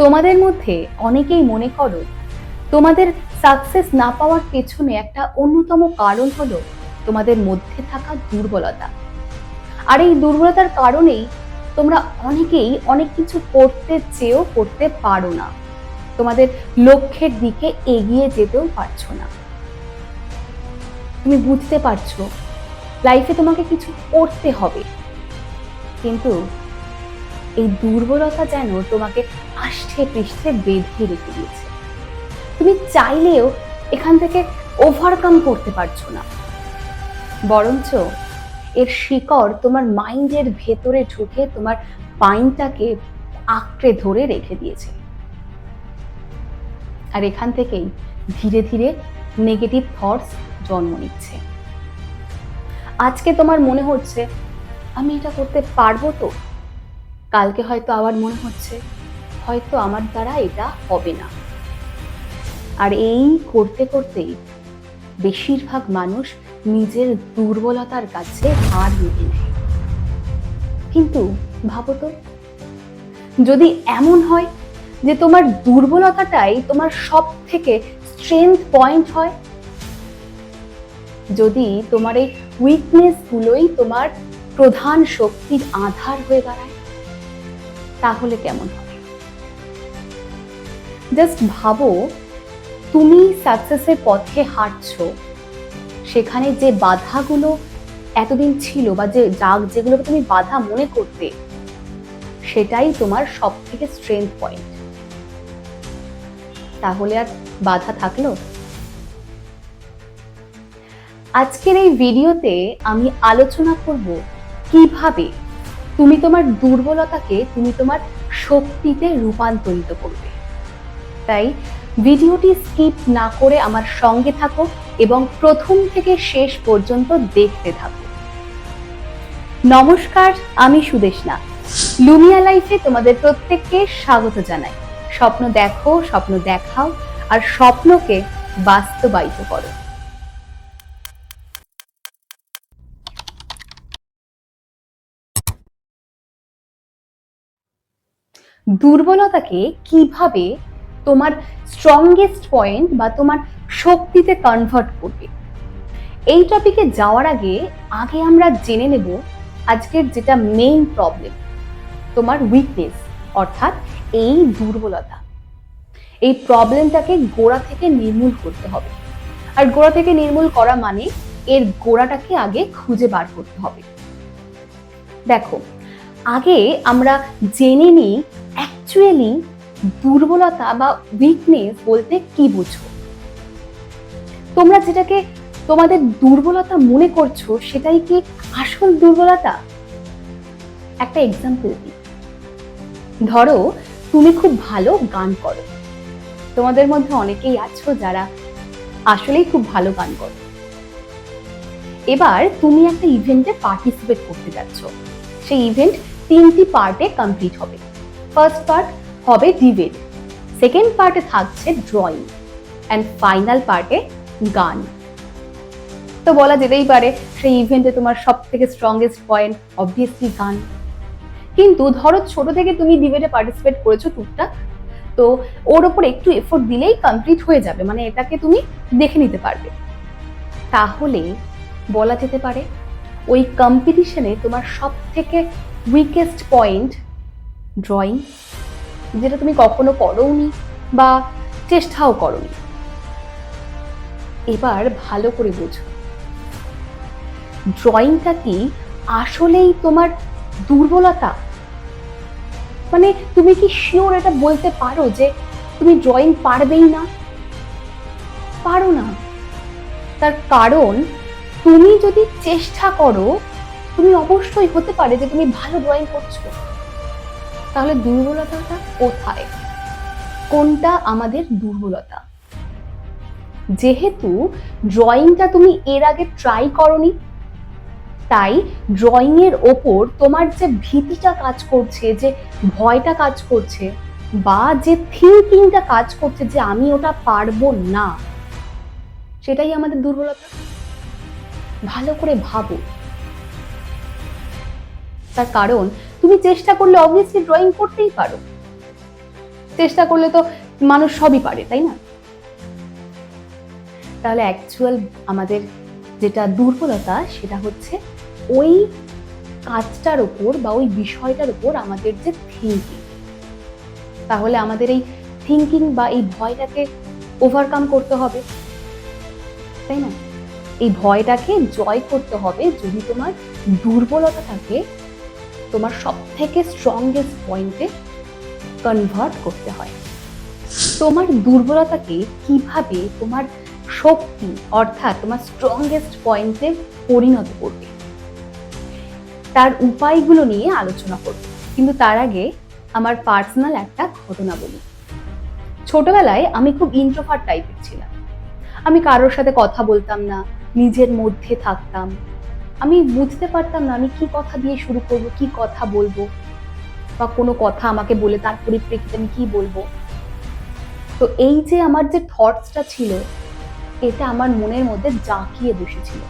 তোমাদের মধ্যে অনেকেই মনে করো তোমাদের সাকসেস না পাওয়ার পেছনে একটা অন্যতম কারণ হলো তোমাদের মধ্যে থাকা দুর্বলতা। আর এই দুর্বলতার কারণেই তোমরা অনেকেই অনেক কিছু করতে চেয়েও করতে পারো না, তোমাদের লক্ষ্যের দিকে এগিয়ে যেতেও পারছো না। তুমি বুঝতে পারছো লাইফে তোমাকে কিছু করতে হবে, কিন্তু এই দুর্বলতা যেন তোমাকে আষ্টে পৃষ্ঠে বেঁধে রেখে দিয়েছে। তুমি চাইলেও এখান থেকে ওভারকাম করতে পারছো না, বরঞ্চ এর শিকড় তোমার মাইন্ডের ভেতরে ঢুকে তোমার মাইন্ডটাকে আঁকড়ে ধরে রেখে দিয়েছে। আর এখান থেকেই ধীরে ধীরে নেগেটিভ থটস জন্ম নিচ্ছে। আজকে তোমার মনে হচ্ছে আমি এটা করতে পারবো তো, কালকে হয়তো আবার মনে হচ্ছে হয়তো আমার দ্বারা এটা হবে না। আর এই করতে করতেই বেশিরভাগ মানুষ নিজের দুর্বলতার কাছে হার মেনে নেয়। কিন্তু ভাবো তো, যদি এমন হয় যে তোমার দুর্বলতাটাই তোমার সব থেকে স্ট্রেংথ পয়েন্ট হয়, যদি তোমার এই উইকনেস গুলোই তোমার প্রধান শক্তির আধার হয়ে দাঁড়ায়, তাহলে কেমন হবে? জাস্ট ভাবো, তুমি সাকসেসের পথে হাঁটছো, সেখানে যে বাধাগুলো এতদিন ছিল বা যেগুলোকে তুমি বাধা মনে করতে, সেটাই তোমার সব থেকে স্ট্রেংথ পয়েন্ট। তাহলে আর বাধা থাকলো? আজকের এই ভিডিওতে আমি আলোচনা করব কিভাবে তুমি তোমার দুর্বলতাকে তুমি তোমার শক্তিতে রূপান্তরিত করবে। তাই ভিডিওটি স্কিপ না করে আমার সঙ্গে থাকো এবং প্রথম থেকে শেষ পর্যন্ত দেখতে থাকো। নমস্কার, আমি সুদেশনা। লুমিয়া লাইফে তোমাদের প্রত্যেককে স্বাগত জানাই। স্বপ্ন দেখো, স্বপ্ন দেখাও, আর স্বপ্নকে বাস্তবায়িত করো। দুর্বলতাকে কিভাবে তোমার স্ট্রংগেস্ট পয়েন্ট বা তোমার শক্তিতে কনভার্ট করবে, এই টপিকে যাওয়ার আগে আমরা জেনে নেব আজকের যেটা মেইন প্রবলেম, তোমার উইকনেস, অর্থাৎ এই দুর্বলতা। এই প্রবলেমটাকে গোড়া থেকে নির্মূল করতে হবে। আর গোড়া থেকে নির্মূল করা মানে এর গোড়াটাকে আগে খুঁজে বার করতে হবে। দেখো, আগে আমরা জেনে নিই অ্যাকচুয়ালি দুর্বলতা বা উইকনেস বলতে কি বুঝো। তোমরা যেটাকে তোমাদের দুর্বলতা মনে করছো, সেটাই কি আসল দুর্বলতা? একটা এক্সাম্পল দিই। ধরো, তুমি খুব ভালো গান করো। তোমাদের মধ্যে অনেকেই আছো যারা আসলেই খুব ভালো গান করো। এবার তুমি একটা ইভেন্টে পার্টিসিপেট করতে যাচ্ছ। সেই ইভেন্ট 3টি পার্টে কমপ্লিট হবে। ফার্স্ট পার্ট হবে ডিবেট, সেকেন্ড পার্টে থাকছে ড্রয়িং, অ্যান্ড ফাইনাল পার্টে গান। তো বলা যেতেই পারে সেই ইভেন্টে তোমার সব থেকে স্ট্রংগেস্ট পয়েন্ট অবভিয়াসলি গান। কিন্তু ধরো ছোট থেকে তুমি ডিবেটে পার্টিসিপেট করেছো টুকটাক, তো ওর ওপর একটু এফোর্ট দিলেই কমপ্লিট হয়ে যাবে, মানে এটাকে তুমি দেখে নিতে পারবে। তাহলে বলা যেতে পারে ওই কম্পিটিশনে তোমার সব থেকে উইকেস্ট পয়েন্ট ড্রয়িং, যেটা তুমি কখনো করোনি বা চেষ্টাও করোনি। এবার ভালো করে বোঝো, ড্রয়িংটা কি আসলেই তোমার দুর্বলতা? মানে তুমি কি শিওর এটা বলতে পারো যে তুমি ড্রয়িং পারবেই না? পারো না। তার কারণ তুমি যদি চেষ্টা করো, তুমি অবশ্যই হতে পারে যে তুমি ভালো ড্রয়িং করছো। তাহলে দুর্বলতাটা কোথায়? কোনটা আমাদের দুর্বলতা? যেহেতু ড্রয়িংটা তুমি এর আগে ট্রাই করোনি, তাই ড্রয়িং এর ওপর তোমার যে ভীতিটা কাজ করছে, যে ভয়টা কাজ করছে, বা যে থিঙ্কিংটা কাজ করছে যে আমি ওটা পারবো না, সেটাই আমাদের দুর্বলতা। ভালো করে ভাবো। তার কারণ তুমি চেষ্টা করলে অবভিয়াসলি ড্রয়িং করতেই পারো, চেষ্টা করলে তো মানুষ সবই পারে, তাই না? তাহলে অ্যাকচুয়াল আমাদের যেটা দুর্বলতা সেটা হচ্ছে ওই কাজটার উপর বা ওই বিষয়টার উপর আমাদের যে থিঙ্কিং। তাহলে আমাদের এই থিঙ্কিং বা এই ভয়টাকে ওভারকাম করতে হবে, তাই না? এই ভয়টাকে জয় করতে হবে যদি তোমার দুর্বলতাটাকে তোমার সব থেকে স্ট্রংগেস্ট পয়েন্টে কনভার্ট করতে হয়। তোমার দুর্বলতাকে কিভাবে তোমার শক্তি অর্থাৎ তোমার স্ট্রংগেস্ট পয়েন্টে পরিণত করবে তার উপায়গুলো নিয়ে আলোচনা করব। কিন্তু তার আগে আমার পার্সোনাল একটা ঘটনা বলি। ছোটবেলায় আমি খুব ইন্ট্রোভার্ট টাইপের ছিলাম। আমি কারোর সাথে কথা বলতাম না, নিজের মধ্যে থাকতাম। আমি বুঝতে পারতাম না আমি কি কথা দিয়ে শুরু করব, কি কথা বলবো, বা কোনো কথা আমাকে বলে তার পরিপ্রেক্ষিতে আমি কি বলবো। তো এই যে আমার যে থটসটা ছিল এটা আমার মনের মধ্যে জাঁকিয়ে বসেছিল।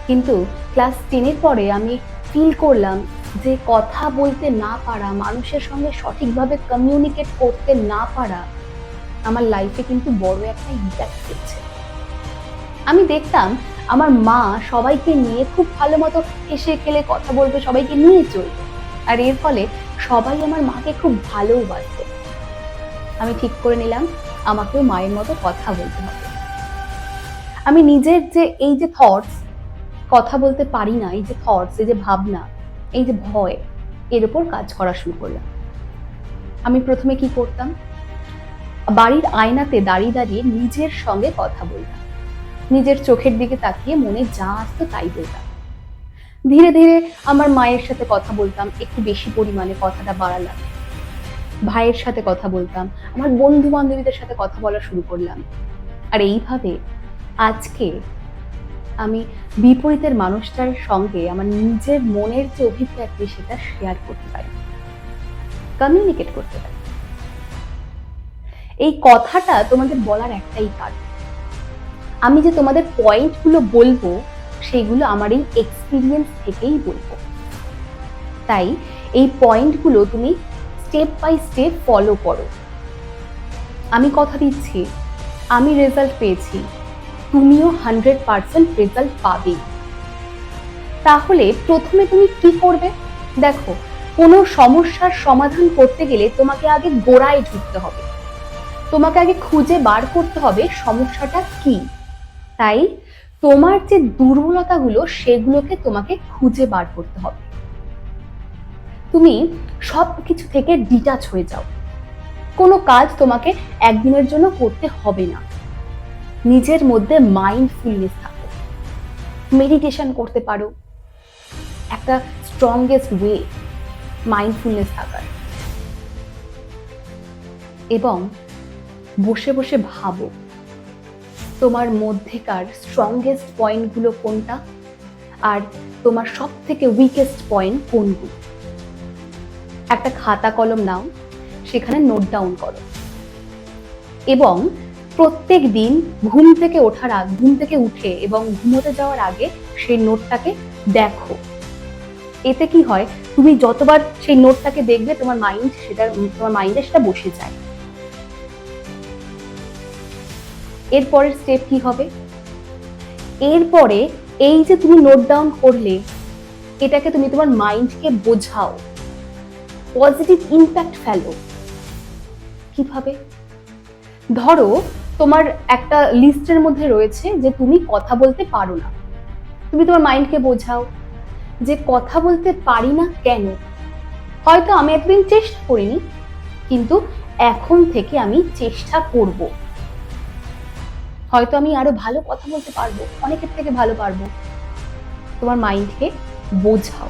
কিন্তু ক্লাস 10-এর পরে আমি ফিল করলাম যে কথা বলতে না পারা, মানুষের সঙ্গে সঠিকভাবে কমিউনিকেট করতে না পারা আমার লাইফে কিন্তু বড় একটা ইম্প্যাক্ট ফেলছে। আমি দেখতাম আমার মা সবাইকে নিয়ে খুব ভালো মতো হেসে খেলে কথা বলবে, সবাইকে নিয়ে চলবে, আর এর ফলে সবাই আমার মাকে খুব ভালোবাসতো। আমি ঠিক করে নিলাম আমাকেও মায়ের মতো কথা বলতে হবে। আমি নিজের যে এই যে থটস, কথা বলতে পারি না, এই যে থটস, এই যে ভাবনা, এই যে ভয়, এর উপর কাজ করা শুরু করলাম। আমি প্রথমে কি করতাম, বাড়ির আয়নাতে দাঁড়িয়ে দাঁড়িয়ে নিজের সঙ্গে কথা বলতাম, নিজের চোখের দিকে তাকিয়ে মনে যা আসতো তাই বলতাম। ধীরে ধীরে আমার মায়ের সাথে কথা বলতাম, একটু বেশি পরিমাণে কথাটা বাড়ালাম। ভাইয়ের সাথে কথা বলতাম, আমার বন্ধু বান্ধবীদের সাথে কথা বলা শুরু করলাম। আর এইভাবে আজকে আমি বিপরীতের মানুষটার সঙ্গে আমার নিজের মনের যে অভিব্যক্তি সেটা শেয়ার করতে পারি, কমিউনিকেট করতে পারি। এই কথাটা তোমাদের বলার একটাই কারণ, আমি যে তোমাদের পয়েন্টগুলো বলবো সেইগুলো আমার এই এক্সপিরিয়েন্স থেকেই বলবো। তাই এই পয়েন্টগুলো তুমি স্টেপ বাই স্টেপ ফলো করো। আমি কথা দিচ্ছি, আমি রেজাল্ট পেয়েছি, তুমিও 100% রেজাল্ট পাবে। তাহলে প্রথমে তুমি কি করবে? দেখো, কোনো সমস্যার সমাধান করতে গেলে তোমাকে আগে গোড়ায় ঢুকতে হবে, তোমাকে আগে খুঁজে বার করতে হবে সমস্যাটা কি। তাই তোমার যে দুর্বলতাগুলো সেগুলোকে তোমাকে খুঁজে বার করতে হবে। তুমি সবকিছু থেকে ডিটাচ হয়ে যাও, কোনো কাজ তোমাকে একদিনের জন্য করতে হবে না। নিজের মধ্যে মাইন্ডফুলনেস থাকো, মেডিটেশন করতে পারো, একটা স্ট্রংগেস্ট ওয়ে মাইন্ডফুলনেস থাকার। এবং বসে বসে ভাবো তোমার মধ্যেকার স্ট্রংগেস্ট পয়েন্টগুলো কোনটা আর তোমার সব থেকে উইকেস্ট পয়েন্ট কোনগুলো। একটা খাতা কলম নাও, সেখানে নোট ডাউন করো, এবং প্রত্যেক দিন ঘুম থেকে উঠে এবং ঘুমোতে যাওয়ার আগে সেই নোটটাকে দেখো। এতে কি হয়, তুমি যতবার সেই নোটটাকে দেখবে তোমার মাইন্ডে সেটা বসে যায়। এরপরের স্টেপ কি হবে? এরপরে এই যে তুমি নোট ডাউন করলে এটাকে তুমি তোমার মাইন্ডকে বোঝাও, পজিটিভ ইম্প্যাক্ট ফেলো। কিভাবে? ধরো তোমার একটা লিস্টের মধ্যে রয়েছে যে তুমি কথা বলতে পারো না, তুমি তোমার মাইন্ডকে বোঝাও যে কথা বলতে পারি না কেন। হয়তো আমি এতদিন চেষ্টা করিনি, কিন্তু এখন থেকে আমি চেষ্টা করব। হয়তো আমি আরো ভালো কথা বলতে পারবো, অনেকের থেকে ভালো পারবো। তোমার মাইন্ডকে বোঝাও।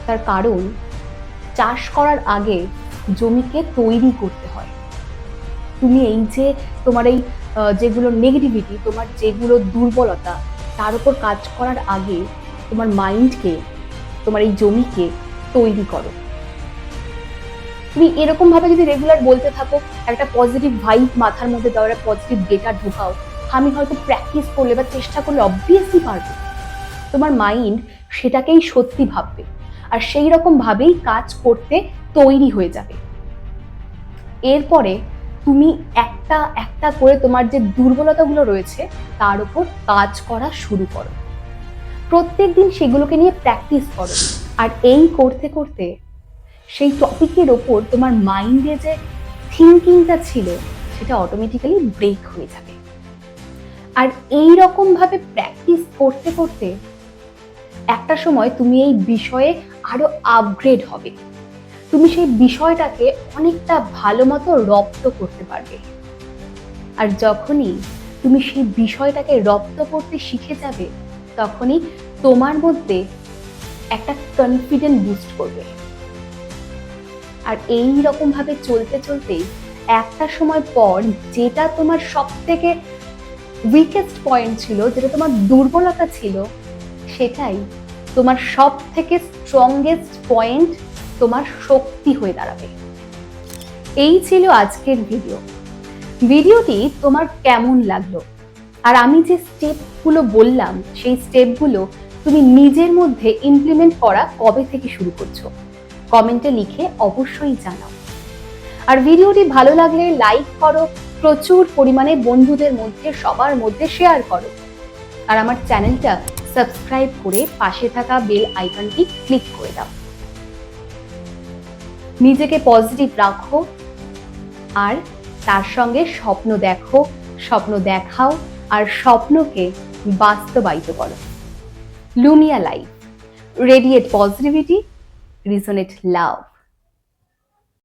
তার কারণ চাষ করার আগে জমিকে তৈরি করতে হয়। তুমি এই যে তোমার এই যেগুলো নেগেটিভিটি, তোমার যেগুলো দুর্বলতা, তার উপর কাজ করার আগে তোমার মাইন্ডকে, তোমার এই জমিকে তৈরি করো। তুমি এরকম ভাবে যদি রেগুলার বলতে থাকো, একটা পজিটিভ ভাইব মাথার মধ্যে দাও, একটা পজিটিভ ডেটা ঢোকাও, আমি হয়তো প্র্যাকটিস করলে বা চেষ্টা করলে অবভিয়াসলি পারবো। তোমার মাইন্ড সেটাকেই সত্যি ভাববে আর সেই রকম ভাবেই কাজ করতে তৈরি হয়ে যাবে। এরপরে তুমি একটা একটা করে তোমার যে দুর্বলতাগুলো রয়েছে তার উপর কাজ করা শুরু করো। প্রত্যেকদিন সেগুলোকে নিয়ে প্র্যাকটিস করো। আর এই করতে করতে সেই টপিকের ওপর তোমার মাইন্ডে যে থিঙ্কিংটা ছিল সেটা অটোমেটিক্যালি ব্রেক হয়ে যাবে। আর এই রকম ভাবে প্র্যাকটিস করতে করতে একটা সময় তুমি এই বিষয়ে আরো আপগ্রেড হবে। তুমি সেই বিষয়টাকে অনেকটা ভালো মতো রপ্ত করতে পারবে। আর যখনই তুমি সেই বিষয়টাকে রপ্ত করতে শিখে যাবে তখনই তোমার মধ্যে একটা কনফিডেন্স বুস্ট করবে। আর এই রকম ভাবে চলতে চলতেই একটা সময় পর যেটা তোমার সব থেকে উইকেস্ট পয়েন্ট ছিল, যেটা তোমার দুর্বলতা ছিল, সেটাই তোমার সব থেকে স্ট্রংগেস্ট পয়েন্ট, তোমার শক্তি হয়ে দাঁড়াবে। এই ছিল আজকের ভিডিওটি তোমার কেমন লাগলো? আর আমি যে স্টেপগুলো বললাম সেই স্টেপগুলো তুমি নিজের মধ্যে ইমপ্লিমেন্ট করা কবে থেকে শুরু করছো? কমেন্টে লিখে অবশ্যই জানাও। আর ভিডিওটি ভালো লাগলে লাইক করো, প্রচুর পরিমাণে বন্ধুদের মধ্যে সবার মধ্যে শেয়ার করো। আর আমার চ্যানেলটা সাবস্ক্রাইব করে পাশে থাকা বেল আইকনটি ক্লিক করে দাও। নিজেকে পজিটিভ রাখো আর তার সঙ্গে স্বপ্ন দেখো, স্বপ্ন দেখাও আর স্বপ্নকে বাস্তবায়িত করো। লুমিয়া লাইফ, রেডিয়েট পজিটিভিটি, রিজনেট লাভ।